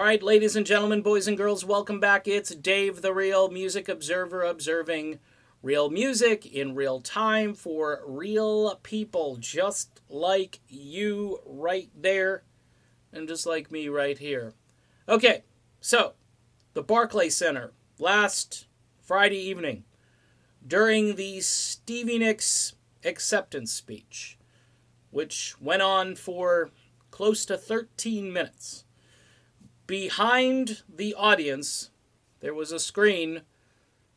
All right, ladies and gentlemen, boys and girls, welcome back. It's Dave the Real Music Observer, observing real music in real time for real people just like you right there and just like me right here. Okay, so the Barclays Center last Friday evening during the Stevie Nicks acceptance speech, which went on for close to 13 minutes. Behind the audience, there was a screen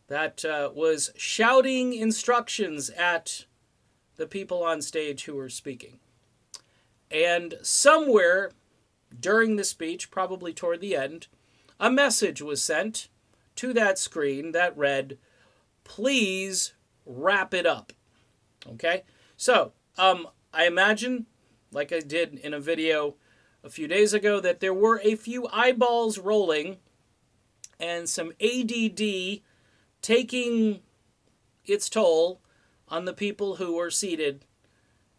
that was shouting instructions at the people on stage who were speaking. And somewhere during the speech, probably toward the end, a message was sent to that screen that read, "Please wrap it up." Okay? So, I imagine, like I did in a video a few days ago, that there were a few eyeballs rolling and some ADD taking its toll on the people who were seated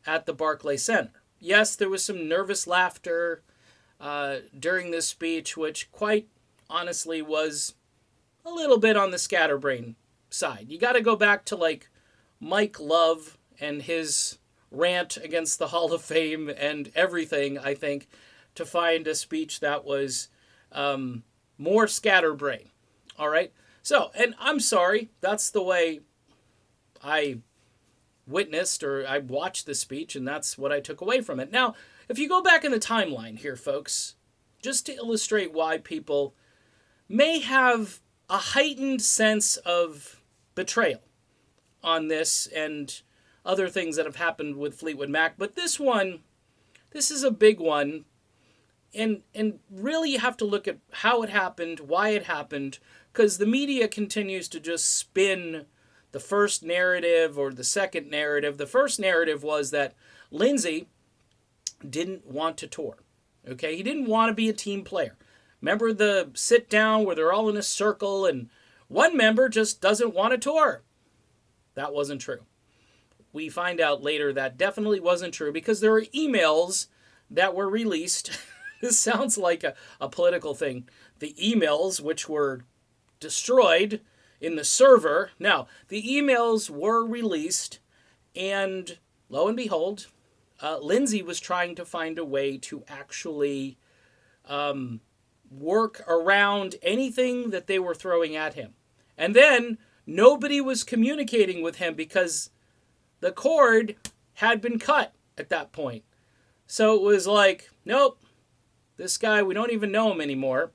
at the Barclays Center. Yes, there was some nervous laughter during this speech, which quite honestly was a little bit on the scatterbrain side. You got to go back to like Mike Love and his rant against the Hall of Fame and everything, I think, to find a speech that was more scatterbrain. All right? So, and I'm sorry, that's the way I witnessed or I watched the speech, and that's what I took away from it. Now, if you go back in the timeline here, folks, just to illustrate why people may have a heightened sense of betrayal on this and other things that have happened with Fleetwood Mac, but this is a big one. And really you have to look at how it happened, why it happened, because the media continues to just spin the first narrative or the second narrative. The first narrative was that Lindsey didn't want to tour. Okay, he didn't want to be a team player. Remember the sit down where they're all in a circle and one member just doesn't want to tour? That wasn't true. We find out later that definitely wasn't true because there were emails that were released. This sounds like a political thing. The emails, which were destroyed in the server. Now, the emails were released, and lo and behold, Lindsey was trying to find a way to actually work around anything that they were throwing at him. And then nobody was communicating with him because the cord had been cut at that point. So it was like, nope. This guy, we don't even know him anymore.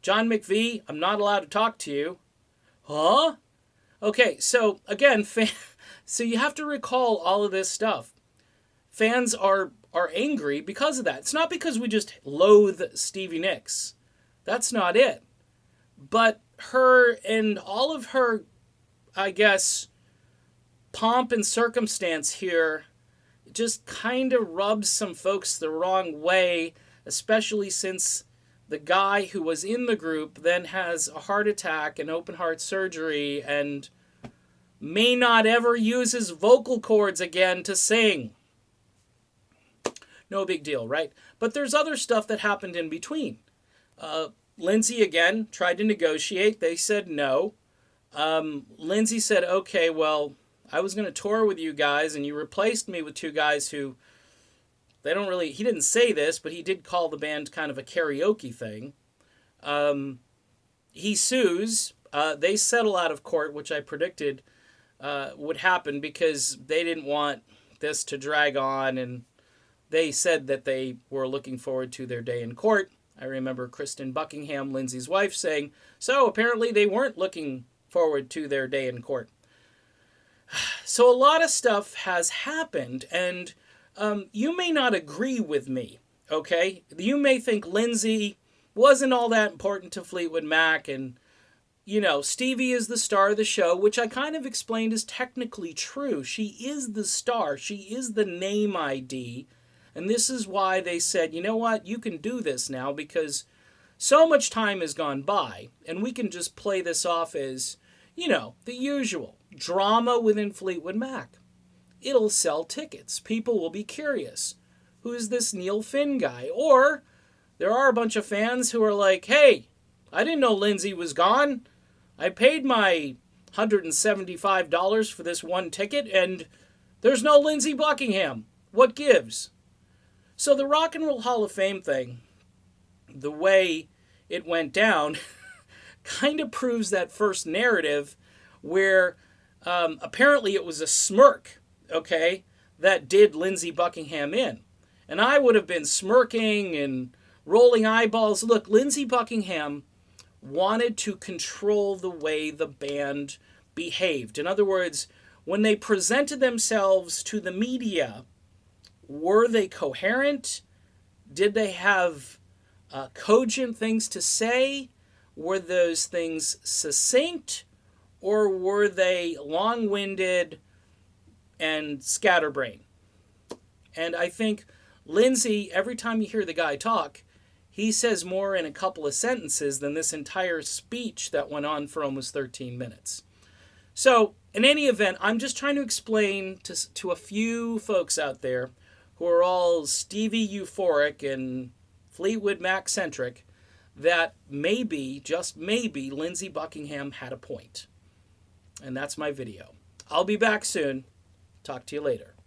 John McVie, I'm not allowed to talk to you. Huh? Okay, so again, so you have to recall all of this stuff. Fans are angry because of that. It's not because we just loathe Stevie Nicks. That's not it. But her and all of her, I guess, pomp and circumstance here just kind of rubs some folks the wrong way, especially since the guy who was in the group then has a heart attack and open heart surgery and may not ever use his vocal cords again to sing. No big deal, right? But there's other stuff that happened in between. Lindsey, again, tried to negotiate. They said no. Lindsey said, okay, well, I was going to tour with you guys, and you replaced me with two guys who he didn't say this, but he did call the band kind of a karaoke thing. He sues. They settle out of court, which I predicted would happen because they didn't want this to drag on, and they said that they were looking forward to their day in court. I remember Kristen Buckingham, Lindsey's wife, saying, so apparently they weren't looking forward to their day in court. So a lot of stuff has happened, and you may not agree with me, okay? You may think Lindsey wasn't all that important to Fleetwood Mac, and, you know, Stevie is the star of the show, which I kind of explained is technically true. She is the star. She is the name ID, and this is why they said, you know what, you can do this now, because so much time has gone by, and we can just play this off as, you know, the usual drama within Fleetwood Mac. It'll sell tickets. People will be curious. Who's this Neil Finn guy? Or there are a bunch of fans who are like, hey, I didn't know Lindsey was gone. I paid my $175 for this one ticket, and there's no Lindsey Buckingham. What gives? So the Rock and Roll Hall of Fame thing, the way it went down, kind of proves that first narrative where apparently it was a smirk, okay, that did Lindsey Buckingham in. And I would have been smirking and rolling eyeballs. Look, Lindsey Buckingham wanted to control the way the band behaved. In other words, when they presented themselves to the media, were they coherent? Did they have cogent things to say? Were those things succinct? Or were they long-winded and scatterbrained? And I think Lindsey, every time you hear the guy talk, he says more in a couple of sentences than this entire speech that went on for almost 13 minutes. So, in any event, I'm just trying to explain to a few folks out there who are all Stevie euphoric and Fleetwood Mac-centric that maybe, just maybe, Lindsey Buckingham had a point. And that's my video. I'll be back soon. Talk to you later.